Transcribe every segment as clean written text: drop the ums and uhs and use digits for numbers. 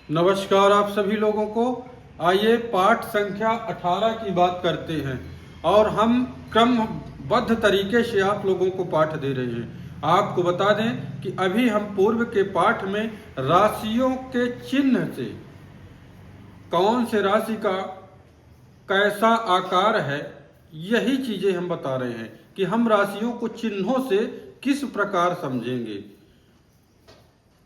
नमस्कार आप सभी लोगों को। आइए पाठ संख्या 18 की बात करते हैं और हम क्रमबद्ध तरीके से आप लोगों को पाठ दे रहे हैं। आपको बता दें कि अभी हम पूर्व के पाठ में राशियों के चिन्ह से कौन से राशि का कैसा आकार है, यही चीजें हम बता रहे हैं कि हम राशियों को चिन्हों से किस प्रकार समझेंगे।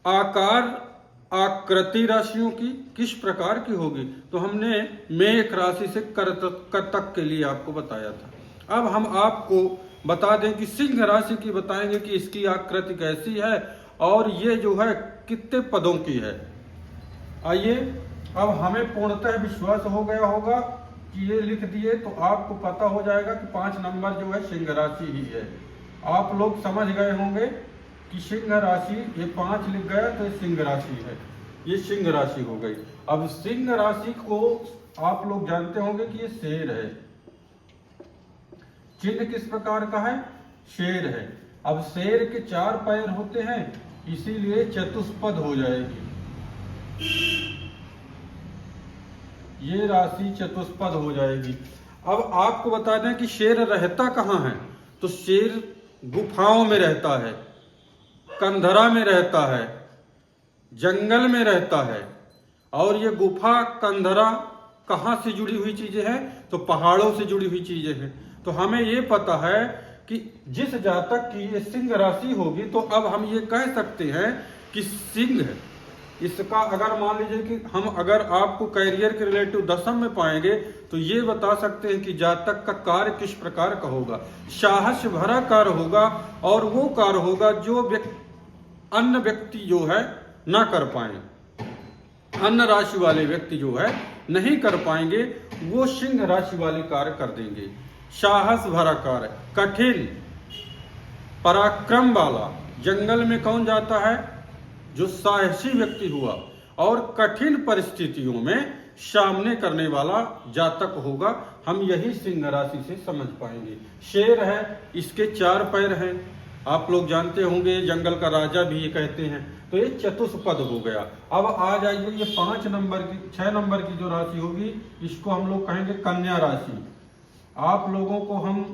आकार आकृति राशियों की किस प्रकार की होगी, तो हमने मेष राशि से करतक के लिए आपको बताया था। अब हम आपको बता दें कि सिंह राशि की बताएंगे कि इसकी आकृति कैसी है और ये जो है कितने पदों की है। आइए, अब हमें पूर्णतः विश्वास हो गया होगा कि ये लिख दिए तो आपको पता हो जाएगा कि 5 नंबर जो है सिंह राशि ही है। आप लोग समझ गए होंगे कि सिंह राशि, ये 5 लिख गया तो ये सिंह राशि है, ये सिंह राशि हो गई। अब सिंह राशि को आप लोग जानते होंगे कि ये शेर है। चिन्ह किस प्रकार का है? शेर है। अब शेर के 4 पैर होते हैं, इसीलिए चतुष्पद हो जाएगी। ये राशि चतुष्पद हो जाएगी। अब आपको बता दें कि शेर रहता कहाँ है, तो शेर गुफाओं में रहता है, कंधरा में रहता है, जंगल में रहता है। और ये गुफा कंधरा कहाँ से जुड़ी हुई चीजें हैं, तो पहाड़ों से जुड़ी हुई चीजें हैं। तो हमें ये पता है कि जिस जातक की ये सिंह राशि होगी, तो अब हम ये कह सकते हैं कि सिंह है। इसका अगर मान लीजिए कि हम अगर आपको कैरियर के रिलेटिव दशम में पाएंगे, तो ये बता सकते हैं कि जातक का कार्य किस प्रकार का होगा। साहस भरा कार्य होगा और वो कार्य होगा जो अन्य व्यक्ति जो है ना कर पाए, अन्य राशि वाले व्यक्ति जो है नहीं कर पाएंगे, वो सिंह राशि वाले कार्य कर देंगे। साहस भरा कार्य, कठिन पराक्रम वाला। जंगल में कौन जाता है? जो साहसी व्यक्ति हुआ और कठिन परिस्थितियों में सामने करने वाला जातक होगा। हम यही सिंह राशि से समझ पाएंगे। शेर है, इसके 4 पैर हैं, आप लोग जानते होंगे, जंगल का राजा भी ये कहते हैं। तो ये चतुष्पद हो गया। अब आ जाइए, ये 5 नंबर की 6 नंबर की जो राशि होगी, इसको हम लोग कहेंगे कन्या राशि। आप लोगों को हम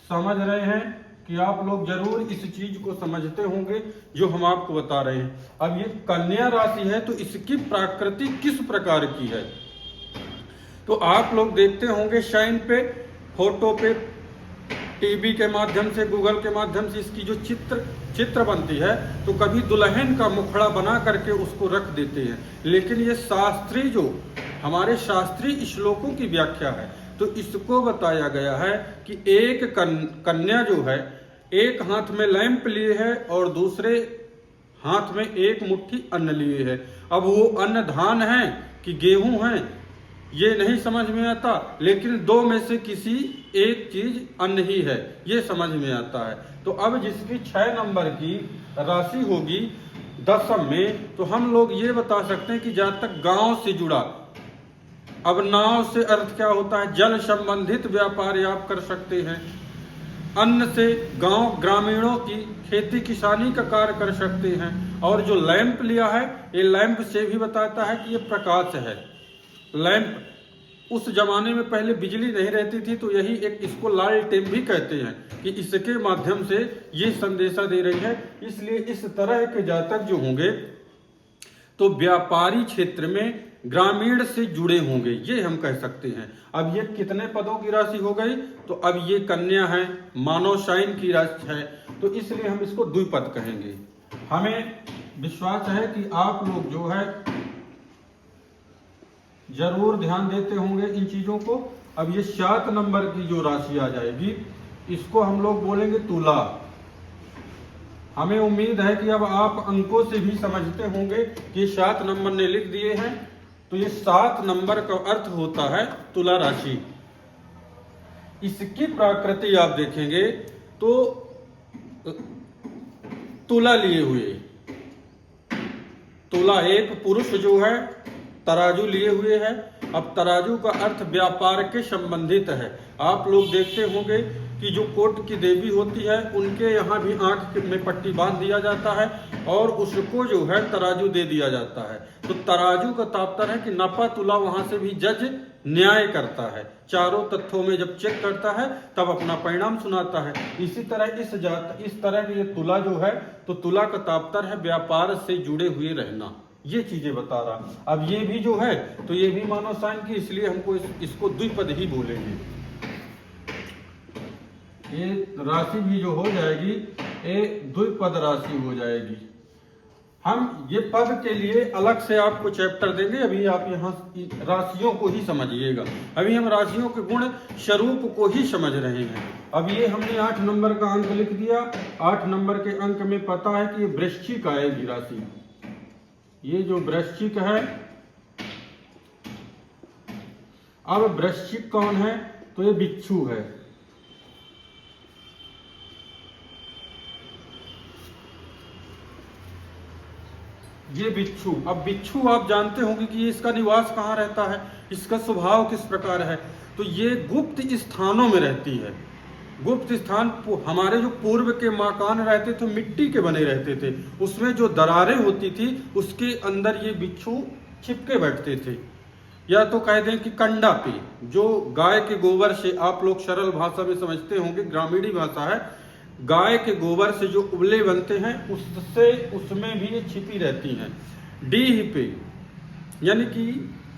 समझ रहे हैं कि आप लोग जरूर इस चीज को समझते होंगे जो हम आपको बता रहे हैं। अब ये कन्या राशि है, तो इसकी प्रकृति किस प्रकार की है, तो आप लोग देखते होंगे साइन पे, फोटो पे, टीवी के माध्यम से, गूगल के माध्यम से इसकी जो चित्र बनती है, तो कभी दुल्हन का मुखड़ा बना करके उसको रख देते हैं। लेकिन ये शास्त्रीय, जो हमारे शास्त्रीय श्लोकों की व्याख्या है, तो इसको बताया गया है कि एक कन्या जो है, एक हाथ में लैंप लिए है और दूसरे हाथ में एक मुट्ठी अन्न लिए है। अब वो अन्न धान है कि गेहूं है, ये नहीं समझ में आता, लेकिन 2 में से किसी एक चीज अन्न ही है, ये समझ में आता है। तो अब जिसकी 6 नंबर की राशि होगी दशम में, तो हम लोग ये बता सकते हैं कि जातक गांव से जुड़ा। अब नाव से अर्थ क्या होता है? जल संबंधित व्यापार आप कर सकते हैं। अन्न से गांव ग्रामीणों की खेती किसानी का कार्य कर सकते हैं। और जो लैंप लिया है, ये लैंप से भी बताता है कि ये प्रकाश है। लैंप उस जमाने में पहले बिजली नहीं रहती थी, तो यही एक, इसको लालटेन भी कहते हैं कि इसके माध्यम से ये संदेशा दे रही है। इसलिए इस तरह के जातक जो होंगे, तो व्यापारी क्षेत्र में ग्रामीण से जुड़े होंगे, ये हम कह सकते हैं। अब ये कितने पदों की राशि हो गई, तो अब ये कन्या है, मानव साइन की राशि है, तो इसलिए हम इसको द्विपद कहेंगे। हमें विश्वास है कि आप लोग जो है जरूर ध्यान देते होंगे इन चीजों को। अब ये 7 नंबर की जो राशि आ जाएगी, इसको हम लोग बोलेंगे तुला। हमें उम्मीद है कि अब आप अंकों से भी समझते होंगे कि 7 नंबर ने लिख दिए हैं, तो ये 7 नंबर का अर्थ होता है तुला राशि। इसकी प्रकृति आप देखेंगे तो तुला लिए हुए, तुला एक पुरुष जो है तराजू लिए हुए है। अब तराजू का अर्थ व्यापार के संबंधित है। आप लोग देखते होंगे कि जो कोट की देवी होती है, उनके यहाँ भी आंख में पट्टी बांध दिया जाता है और उसको जो है तराजू दे दिया जाता है। तो तराजू का तात्पर्य है कि नफा तुला वहां से भी जज न्याय करता है, चारों तथ्यों में जब चेक करता है तब अपना परिणाम सुनाता है। इसी तरह इस तरह की ये तुला जो है, तो तुला का तात्पर्य है व्यापार से जुड़े हुए रहना, ये चीजें बता रहा। अब ये भी जो है तो ये भी मानव साइन की, इसलिए हमको इसको द्विपद ही बोलेंगे। ये राशि भी जो हो जाएगी ये द्विपद राशि हो जाएगी। हम ये पद के लिए अलग से आपको चैप्टर देंगे, अभी आप यहाँ राशियों को ही समझिएगा। अभी हम राशियों के गुण स्वरूप को ही समझ रहे हैं। अब ये हमने 8 नंबर का अंक लिख दिया। 8 नंबर के अंक में पता है कि ये वृश्चिक आएगी राशि। ये जो वृश्चिक है, अब वृश्चिक कौन है, तो ये बिच्छू है। ये बिच्छू, अब बिच्छू आप जानते होंगे कि इसका निवास कहाँ रहता है, इसका स्वभाव किस प्रकार है। तो ये गुप्त स्थानों में रहती है। गुप्त स्थान हमारे जो पूर्व के मकान रहते थे मिट्टी के बने रहते थे, उसमें जो दरारें होती थी उसके अंदर ये बिच्छू छिपके बैठते थे। या तो कह दें कि कंडा पे, जो गाय के गोबर से, आप लोग सरल भाषा में समझते होंगे, ग्रामीणी भाषा है, गाय के गोबर से जो उबले बनते हैं उसमें भी ये छिपी रहती हैं डीह पे। यानी कि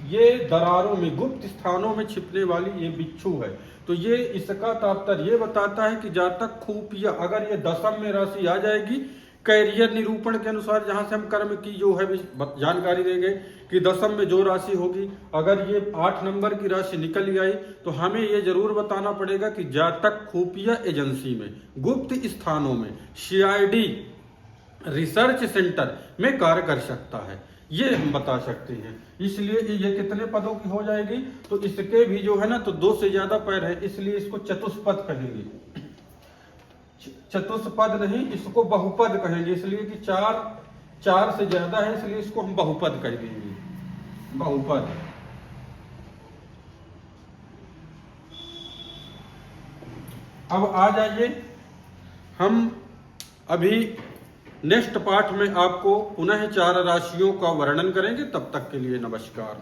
ये दरारों में, गुप्त स्थानों में छिपने वाली ये बिच्छू है। तो ये इसका तात्पर्य ये बताता है कि जहाँ तक खुफिया, अगर ये दशम में राशि आ जाएगी, कैरियर निरूपण के अनुसार जहां से हम कर्म की जो है जानकारी देंगे कि दशम में जो राशि होगी, अगर ये 8 नंबर की राशि निकल आई तो हमें ये जरूर बताना पड़ेगा कि जातक खुफिया एजेंसी में, गुप्त स्थानों में, CID रिसर्च सेंटर में कार्य कर सकता है, ये हम बता सकते हैं। इसलिए ये कितने पदों की हो जाएगी, तो इसके भी जो है ना, तो 2 से ज्यादा पैर है, इसलिए इसको चतुष्पद कहेंगे। चतुष्पद नहीं, इसको बहुपद कहेंगे, इसलिए कि 4 से ज्यादा है, इसलिए इसको हम बहुपद कह देंगे, बहुपद। अब आ जाइए, हम अभी नेक्स्ट पार्ट में आपको पुनः 4 राशियों का वर्णन करेंगे। तब तक के लिए नमस्कार।